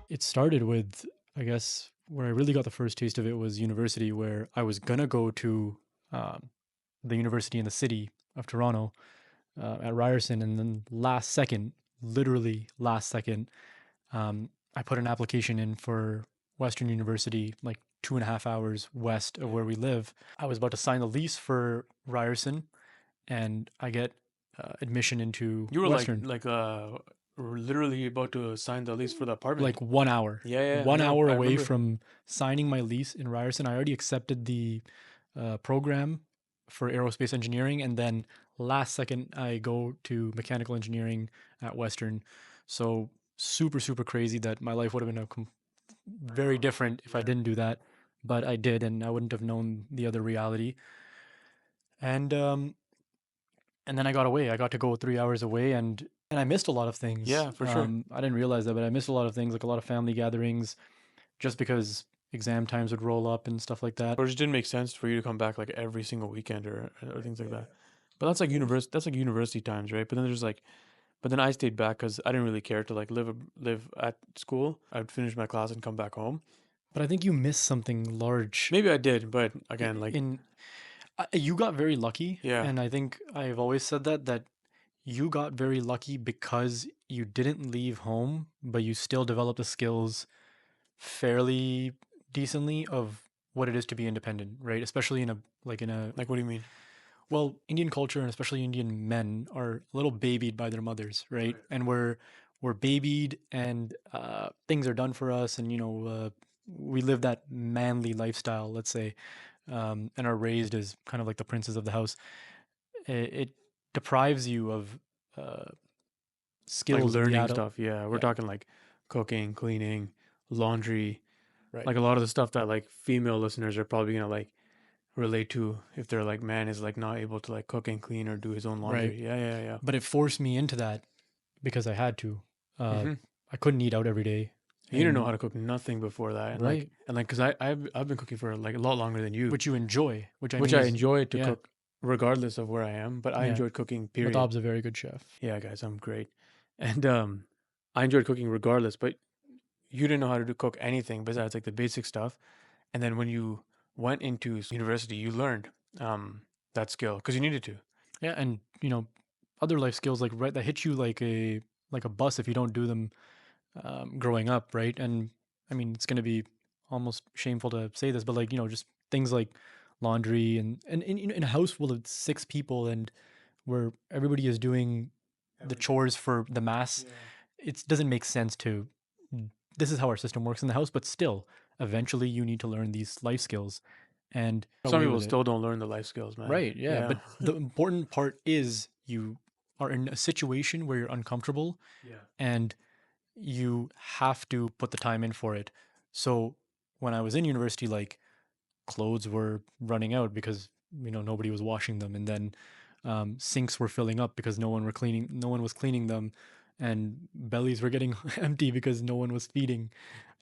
It started with, I guess, where I really got the first taste of it was university, where I was gonna go to um, the university in the city of Toronto at Ryerson, and then last second, literally last second, I put an application in for Western University, like 2.5 hours west of where we live. I was about to sign the lease for Ryerson, and I get admission into You were Western. literally about to sign the lease for the apartment. Like 1 hour. Yeah, yeah, I One know. hour I away remember. from signing my lease in Ryerson. I already accepted the program for aerospace engineering, and then last second I go to mechanical engineering at Western. So super super crazy that my life would have been very different if I didn't do that, but I did, and I wouldn't have known the other reality. And then I got away. I got to go 3 hours away, and I missed a lot of things. Yeah, for sure. I didn't realize that, but I missed a lot of things, like a lot of family gatherings, just because exam times would roll up and stuff like that. Or it just didn't make sense for you to come back like every single weekend or things like that. But that's like university. That's like university times, right? But then there's like, but then I stayed back because I didn't really care to like live at school. I'd finish my class and come back home. But I think you missed something large. Maybe I did, but again, like, In you got very lucky, yeah, and I think I've always said that you got very lucky because you didn't leave home, but you still developed the skills fairly decently of what it is to be independent, right? Especially in a like what do you mean? well, Indian culture and especially Indian men are a little babied by their mothers, right? And we're babied, and things are done for us, and we live that manly lifestyle, let's say, and are raised as kind of like the princes of the house. It deprives you of uh, Like skills in the learning adult. stuff. Yeah, we're Yeah, talking like cooking, cleaning, laundry, right. like a lot of the stuff that like female listeners are probably gonna like relate to if their like man is like not able to like cook and clean or do his own Right. laundry. Yeah, yeah, yeah. But it forced me into that because I had to. Uh, Mm-hmm. I couldn't eat out every day, You didn't know how and to cook nothing before that, right, and like because I've been cooking for like a lot longer than you, which you enjoy, which I which think I is, enjoy to yeah, cook regardless of where I am. But I yeah. enjoyed cooking. Period. Madob's a very good chef. Yeah, guys, I'm great, and I enjoyed cooking regardless. But you didn't know how to cook anything besides like the basic stuff. And then when you went into university, you learned that skill because you needed to. Yeah, and other life skills like right that hit you like a bus if you don't do them growing up, right? And I mean, it's gonna be almost shameful to say this, but like just things like laundry and in a house full of 6 people, and where everybody is doing the chores for the mass, it doesn't make sense to. This is how our system works in the house, but still, eventually you need to learn these life skills and get Some away people with it. still don't learn the life skills, man. Right, yeah. Yeah. But the important part is you are in a situation where you're uncomfortable, Yeah. and you have to put the time in for it. So when I was in university, like, clothes were running out because nobody was washing them, and then sinks were filling up because no one was cleaning them, and bellies were getting empty because no one was feeding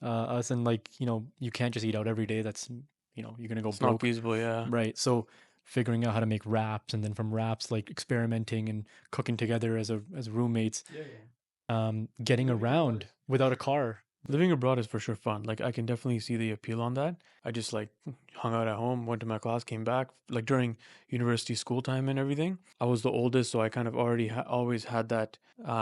us. And like you can't just eat out every day. That's you're gonna go It's not broke. feasible. Yeah. Right. So figuring out how to make wraps, and then from wraps, like experimenting and cooking together as roommates, Yeah. getting around without a car. Living abroad is for sure fun. Like I can definitely see the appeal on that. I just like hung out at home, went to my class, came back. Like during university school time and everything, I was the oldest, so I kind of already always had that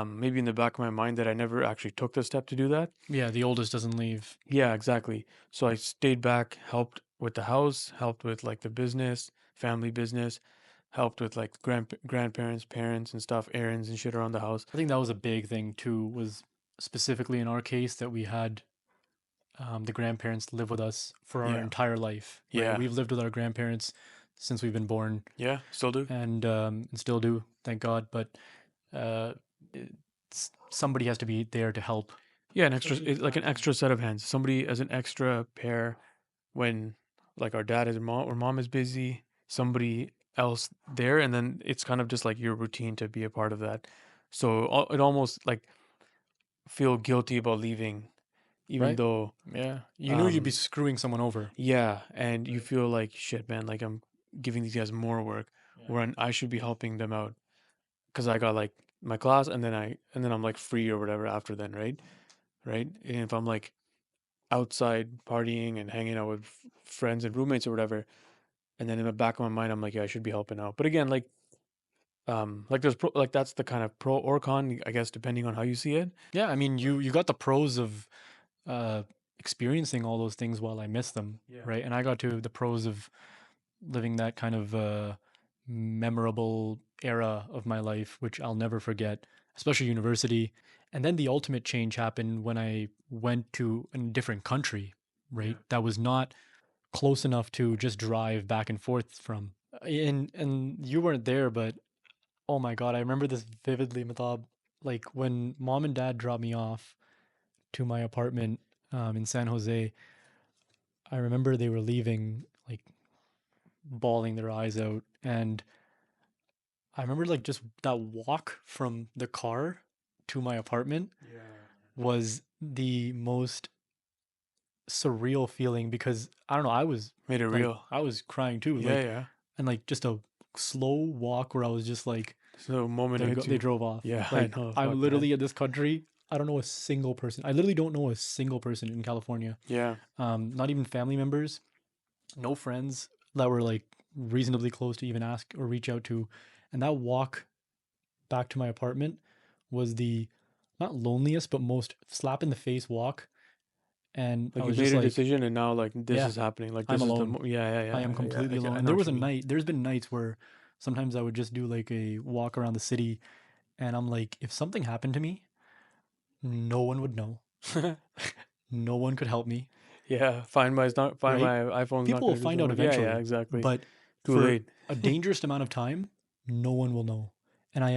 maybe in the back of my mind that I never actually took the step to do that. Yeah, the oldest doesn't leave. Yeah, exactly. So I stayed back, helped with the house, helped with like the business, family business, helped with like grandparents, parents and stuff, errands and shit around the house. I think that was a big thing too. Was specifically in our case that we had the grandparents live with us for our Yeah. entire life. Right, Yeah. we've lived with our grandparents since we've been born, Yeah, still do. and still do, thank God. But uh, somebody has to be there to help. Yeah, like an extra set of hands. Somebody as an extra pair when like our dad is mom or mom is busy, somebody else there, and then it's kind of just like your routine to be a part of that. So it almost like feel guilty about leaving, even Right? though Yeah, you knew you'd be um screwing someone over. yeah, and you feel like shit, man. Like I'm giving these guys more work, Yeah. when I should be helping them out because I got like my class, and then I'm like free or whatever after then, right? Right? And if I'm like outside partying and hanging out with friends and roommates or whatever, and then in the back of my mind, I'm like, yeah, I should be helping out. But again, like like that's the kind of pro or con, I guess, depending on how you see it. Yeah, I mean, you got the pros of uh, experiencing all those things while I miss them, Yeah. right? And I got to the pros of living that kind of memorable era of my life, which I'll never forget, especially university. And then the ultimate change happened when I went to a different country, Yeah. right? That was not close enough to just drive back and forth from. And you weren't there, but oh my god, I remember this vividly, Matab. Like when mom and dad dropped me off to my apartment in San Jose, I remember they were leaving, like bawling their eyes out, and I remember like just that walk from the car to my apartment Yeah. was the most surreal feeling because I don't know, Made it like real. I was crying too, Yeah, like yeah. and like just a slow walk where I was just like So the moment it hits they you. drove off. Yeah, I Like know. I'm Fuck, man. literally in this country. I don't know a single person. I literally don't know a single person in California. Yeah. Not even family members, no friends that were like reasonably close to even ask or reach out to. And that walk back to my apartment was the not loneliest but most slap in the face walk. And I Like you was made just a like, decision and now like this yeah, is happening. Like I'm this is the alone. yeah, I am yeah, yeah, completely yeah. alone. I And know there what was a you mean. night, there's been nights where sometimes I would just do like a walk around the city and I'm like, if something happened to me, no one would know. No one could help me, Yeah, find right? my iPhone's not People will gonna do find some out work. Yeah, yeah, eventually, exactly. but Too for late. a dangerous amount of time, no one will know. And I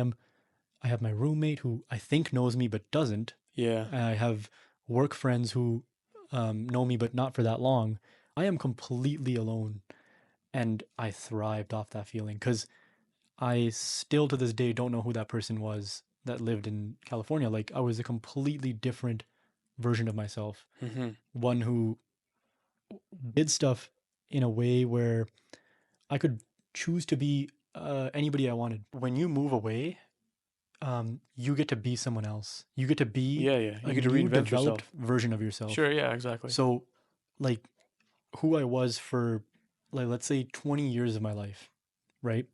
have my roommate who I think knows me but doesn't. Yeah. I have work friends who know me but not for that long. I am completely alone, and I thrived off that feeling because I still to this day don't know who that person was that lived in California. Like I was a completely different version of myself, Hmm. one who did stuff in a way where I could choose to be anybody I wanted. When you move away, you get to be someone else. You get to be Yeah, yeah. a You get to new reinvent developed yourself. version of yourself. Sure, yeah, exactly. So, like who I was for, like, let's say 20 years of my life, right?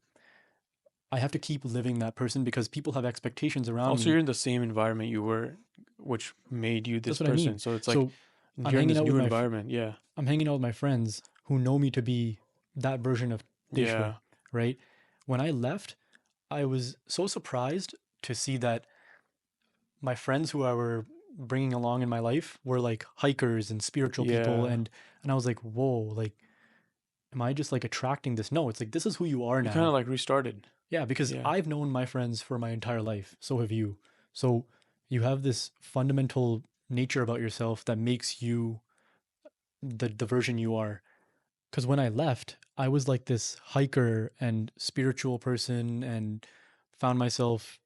I have to keep living that person because people have expectations around Also, me. you're in the same environment you were, which made you this That's what I person. mean. So it's like So, I'm you're in hanging this out with new environment. Yeah. I'm hanging out with my friends who know me to be that version of Deshwa, Yeah. right? When I left, I was so surprised to see that my friends who I were bringing along in my life were like hikers and spiritual people, Yeah. and I was like, whoa, like, am I just like attracting this? No, it's like this is who you are You kind of now. like restarted. Yeah, because Yeah. I've known my friends for my entire life. So have you. So you have this fundamental nature about yourself that makes you the version you are. Because when I left, I was like this hiker and spiritual person and found myself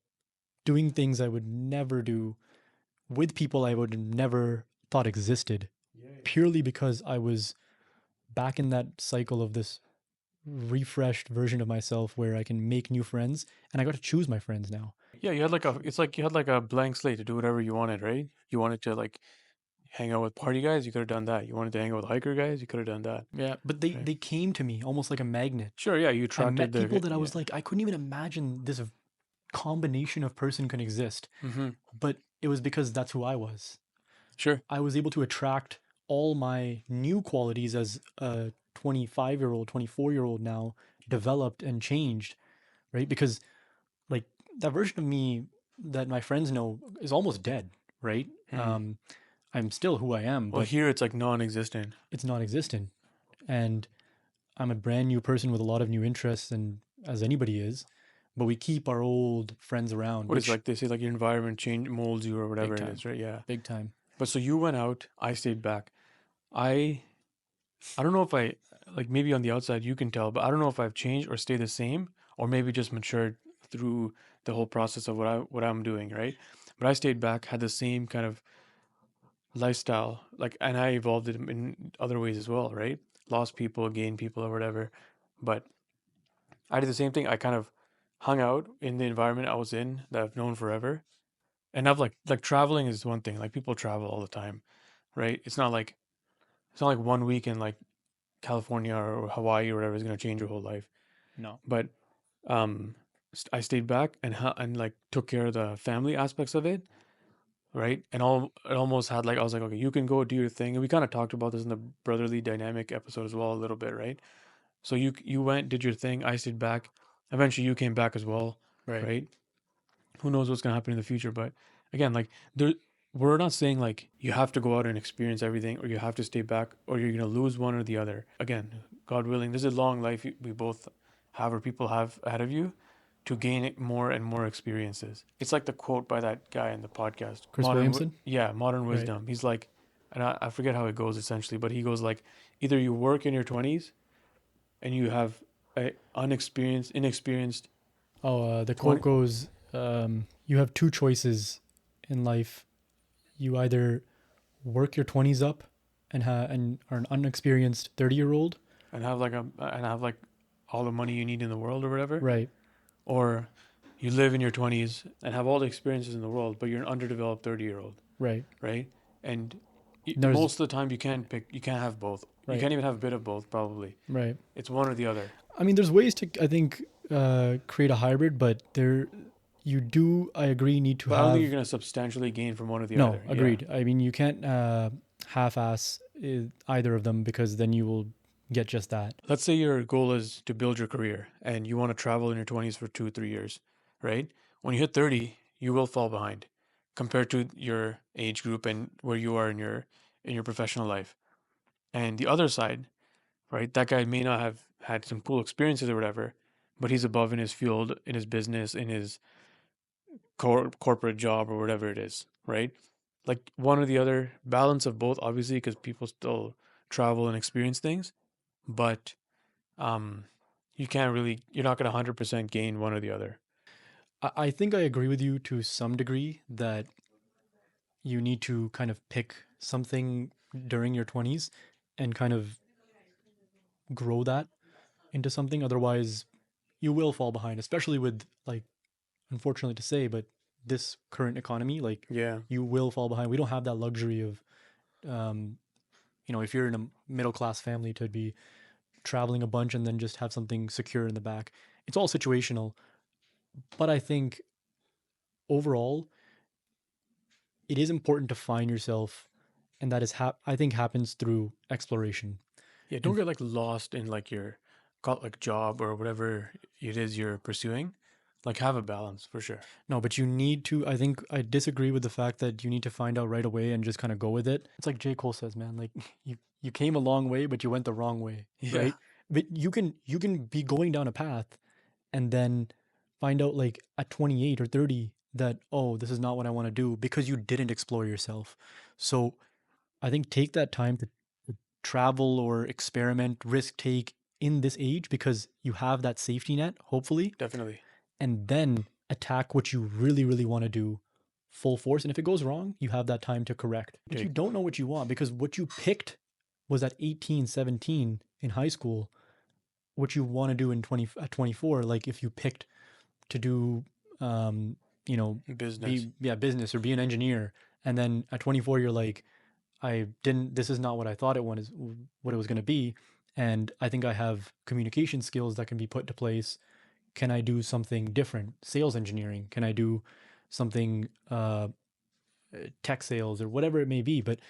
doing things I would never do with people I would never thought existed Yeah, yeah. purely because I was back in that cycle of this refreshed version of myself where I can make new friends and I got to choose my friends now. Yeah, you had like a it's like you had like a blank slate to do whatever you wanted, right? You wanted to like hang out with party guys, you could have done that. You wanted to hang out with hiker guys, you could have done that. Yeah, but Right. they came to me almost like a magnet. Sure, yeah, you I attracted met people the that I yeah. was like I couldn't even imagine this combination of person can exist, Mm-hmm. but it was because that's who I was. Sure. I was able to attract all my new qualities as a 25-year-old, 24-year-old now developed and changed, right? Because like that version of me that my friends know is almost dead, right? Mm. I'm still who I am, Well, but here it's like non-existent. it's non-existent. And I'm a brand new person with a lot of new interests and as anybody is, but we keep our old friends around, What is which like they say like your environment change molds you or big whatever it time, is, right? Yeah. big time. But so you went out, I stayed back. I I don't know if I like maybe on the outside you can tell, but I don't know if I've changed or stayed the same or maybe just matured through the whole process of what I'm doing, right? But I stayed back, had the same kind of lifestyle, like, and I evolved it in other ways as well, right? Lost people, gained people, or whatever. But I did the same thing. I kind of hung out in the environment I was in that I've known forever. And I've like traveling is one thing. Like people travel all the time, right? It's not like 1 week in like California or Hawaii or whatever is gonna change your whole life. No. But um, I stayed back and like took care of the family aspects of it, right? And all it almost had like I was like, okay, you can go do your thing. And we kind of talked about this in the brotherly dynamic episode as well a little bit, right? So you went, did your thing, I stayed back. Eventually you came back as well, Right. right? Who knows what's gonna happen in the future? But again, like there we're not saying like you have to go out and experience everything or you have to stay back or you're gonna lose one or the other. Again, God willing, this is a long life we both have or people have ahead of you to gain it more and more experiences. It's like the quote by that guy in the podcast, Chris Williamson? modern Right. wisdom. He's like, and I forget how it goes essentially, but he goes like, either you work in your 20s and you have a inexperienced The quote 20. goes, you have two choices in life. You either work your 20s up and are an unexperienced 30-year-old. And have like all the money you need in the world or whatever, Right. or you live in your 20s and have all the experiences in the world, but you're an underdeveloped 30-year-old, Right. right? And There's most of the time you can't have both. You right. can't even have a bit of both, probably. Right. It's one or the other. I mean, there's ways to, I think, create a hybrid, but you do, I agree, need to But I don't think you're have. going to substantially gain from one or the No, other. Yeah. agreed. I mean, you can't half-ass either of them because then you will get just that. Let's say your goal is to build your career and you want to travel in your 20s for 2 3 years, right? When you hit 30, you will fall behind compared to your age group and where you are in your professional life. And the other side, right? That guy may not have had some cool experiences or whatever, but he's above in his field, in his business, in his corporate job or whatever it is, right? Like one or the other, balance of both, obviously, because people still travel and experience things, but um, you're not going to 100% gain one or the other. I think I agree with you to some degree that you need to kind of pick something during your 20s and kind of grow that into something. Otherwise, you will fall behind, especially with, like, unfortunately to say, but this current economy, like, Yeah, you will fall behind. We don't have that luxury of, um, if you're in a middle class family, to be traveling a bunch and then just have something secure in the back. It's all situational. But I think overall, it is important to find yourself, and that is I think happens through exploration. yeah. Don't And get like lost in like your like job or whatever it is you're pursuing. Like have a balance for sure. no, but you need to. I think I disagree with the fact that you need to find out right away and just kind of go with it. It's like J. Cole says, man. Like you came a long way, but you went the wrong way, Yeah, right? But you can be going down a path and then find out, like, at 28 or 30, that, oh, this is not what I want to do, because you didn't explore yourself. So I think take that time to travel or experiment, risk take in this age, because you have that safety net, hopefully, definitely. and then attack what you really, really want to do full force. And if it goes wrong, you have that time to correct. But you Take don't know what you want, because what you picked was at 18, 17 in high school, what you want to do at 24. Like, if you picked to do, um, business. be, yeah, business or be an engineer, and then at 24 you're like, this is not what I thought what it was going to be. And I think I have communication skills that can be put to place. Can I do something different? Sales engineering? Can I do something, tech sales or whatever it may be? But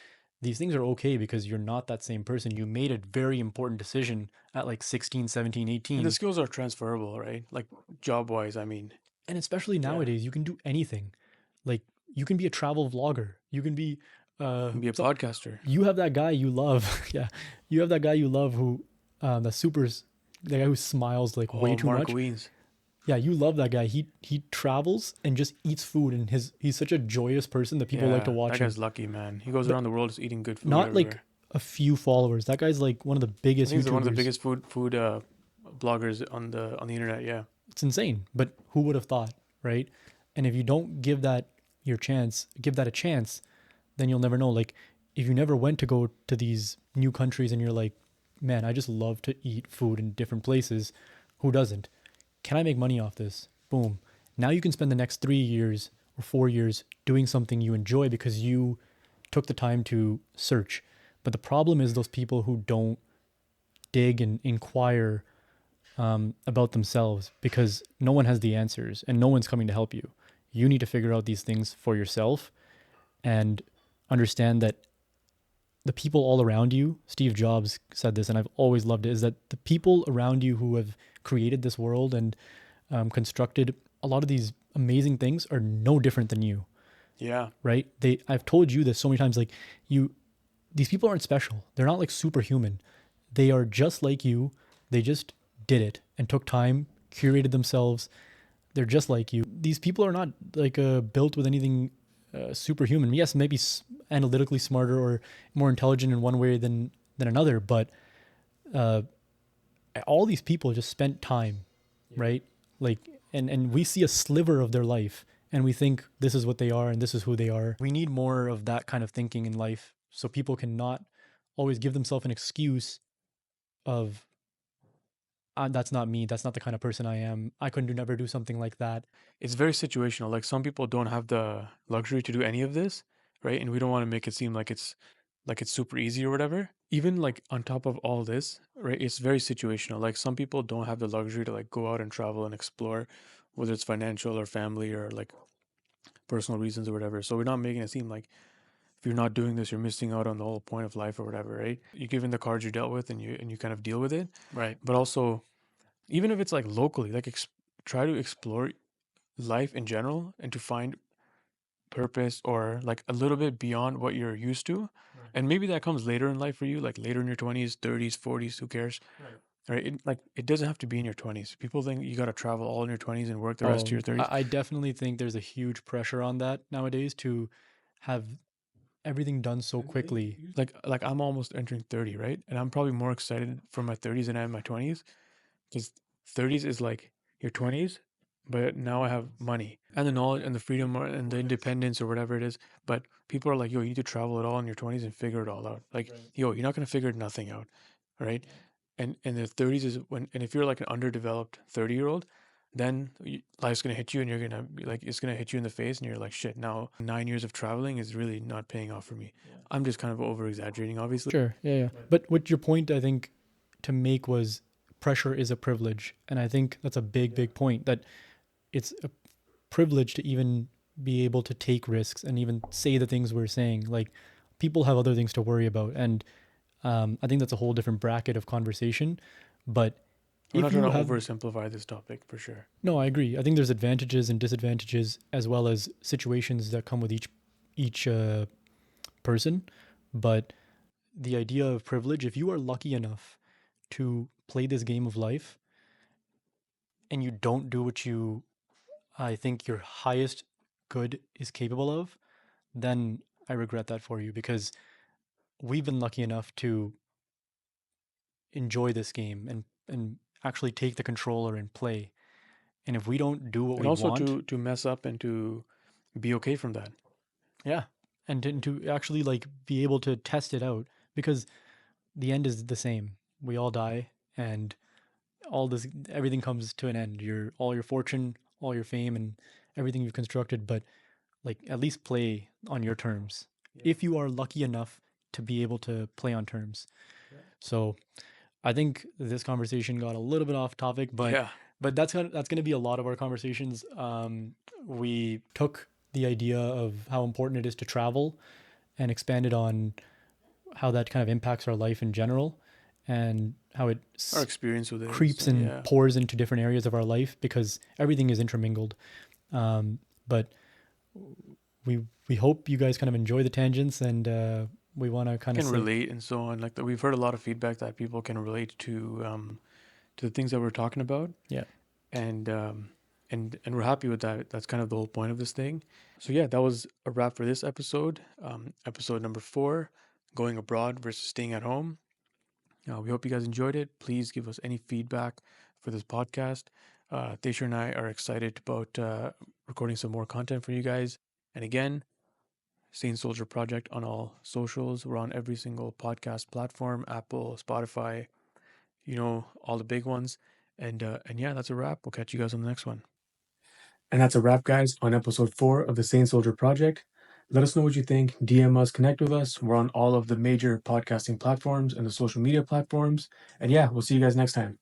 these things are okay because you're not that same person. You made a very important decision at like 16, 17, And the 18. skills are transferable, right? Like job wise, I mean, And especially yeah. nowadays, you can do anything. Like, you can be a travel vlogger. You can be, Be a so podcaster. you have that guy you love. Yeah. You have that guy you love who, the guy who smiles like way Oh, too Mark much. Weens. Yeah, you love that guy. He travels and just eats food, and he's such a joyous person that people like to Yeah, that watch him. guy's lucky, man. He goes But around the world just eating good food not like everywhere. a few followers. That guy's like one of the I biggest think he's one of the YouTubers. biggest food bloggers on the internet. Yeah, It's insane. But who would have thought, right? And if you don't give that a chance, then you'll never know. Like, if you never went to go to these new countries and you're like, man, I just love to eat food in different places. Who doesn't? Can I make money off this? Boom. Now you can spend the next 3 years or 4 years doing something you enjoy because you took the time to search. But the problem is those people who don't dig and inquire about themselves because no one has the answers and no one's coming to help you. You need to figure out these things for yourself and understand that the people all around you, Steve Jobs said this, and I've always loved it, is that the people around you who have created this world and constructed a lot of these amazing things are no different than you, Yeah. right? I've told you this so many times, like you, these people aren't special. They're not like superhuman. They are just like you. They just did it and took time, curated themselves. They're just like you. These people are not like built with anything superhuman. Yes, maybe analytically smarter or more intelligent in one way than another, but uh, all these people just spent time, right? Like, and we see a sliver of their life, and we think this is what they are and this is who they are. We need more of that kind of thinking in life, so people can not always give themselves an excuse of that's not me. That's not the kind of person I am. I couldn't never do something like that. It's very situational. Like some people don't have the luxury to do any of this, right? And we don't want to make it seem like it's super easy or whatever. Even like on top of all this, right? It's very situational. Like some people don't have the luxury to like go out and travel and explore, whether it's financial or family or like personal reasons or whatever. So we're not making it seem like if you're not doing this, you're missing out on the whole point of life or whatever, right? You're given the cards you dealt with and you kind of deal with it. Right. But also, even if it's like locally, like try to explore life in general and to find purpose or like a little bit beyond what you're used to. Right. And maybe that comes later in life for you, like later in your 20s, 30s, 40s, who cares? Right. Right? Like it doesn't have to be in your 20s. People think you got to travel all in your 20s and work the rest of Oh, your 30s. I definitely think there's a huge pressure on that nowadays to have everything done so quickly. Like I'm almost entering 30, right? And I'm probably more excited for my 30s than I am my 20s because 30s is like your 20s, but now I have money and the knowledge and the freedom and the independence or whatever it is. But people are like, yo, you need to travel it all in your 20s and figure it all out. Like, Right. yo, you're not going to figure nothing out, right? And the 30s is when, and if you're like an underdeveloped 30-year-old, then life's going to hit you and you're going to be like, it's going to hit you in the face and you're like, shit, now 9 years of traveling is really not paying off for me. Yeah. I'm just kind of over exaggerating, obviously. Sure. Yeah. Yeah. But what your point I think to make was pressure is a privilege, and I think that's a big point that it's a privilege to even be able to take risks and even say the things we're saying. Like people have other things to worry about, and I think that's a whole different bracket of conversation. But We're if not trying you to have oversimplify this topic for sure. no, I agree. I think there's advantages and disadvantages as well as situations that come with each person. But the idea of privilege, if you are lucky enough to play this game of life and you don't do what you I think your highest good is capable of, then I regret that for you because we've been lucky enough to enjoy this game and actually take the controller and play. And if we don't do what And we also want, to mess up and to be okay from that. yeah, and to actually like be able to test it out because the end is the same. We all die and all this everything comes to an end. Your all your fortune, all your fame and everything you've constructed, but like at least play on your terms if you are lucky enough to be able to play on terms. So I think this conversation got a little bit off topic, Yeah. but that's gonna be a lot of our conversations. We took the idea of how important it is to travel and expanded on how that kind of impacts our life in general and how it Our experience with it is, creeps and yeah. pours into different areas of our life because everything is intermingled. But we hope you guys kind of enjoy the tangents and we want to kind of Can say relate and so on. Like that, we've heard a lot of feedback that people can relate to the things that we're talking about. yeah. And and we're happy with that. That's kind of the whole point of this thing. So yeah, that was a wrap for this episode. Episode number 4, going abroad versus staying at home. We hope you guys enjoyed it. Please give us any feedback for this podcast. Desher and I are excited about recording some more content for you guys. And again, Sane Soldier Project on all socials. We're on every single podcast platform: Apple, Spotify, all the big ones. And yeah, that's a wrap. We'll catch you guys on the next one. And that's a wrap, guys, on episode 4 of the Saint Soldier Project. Let us know what you think. DM us, connect with us. We're on all of the major podcasting platforms and the social media platforms. And yeah, we'll see you guys next time.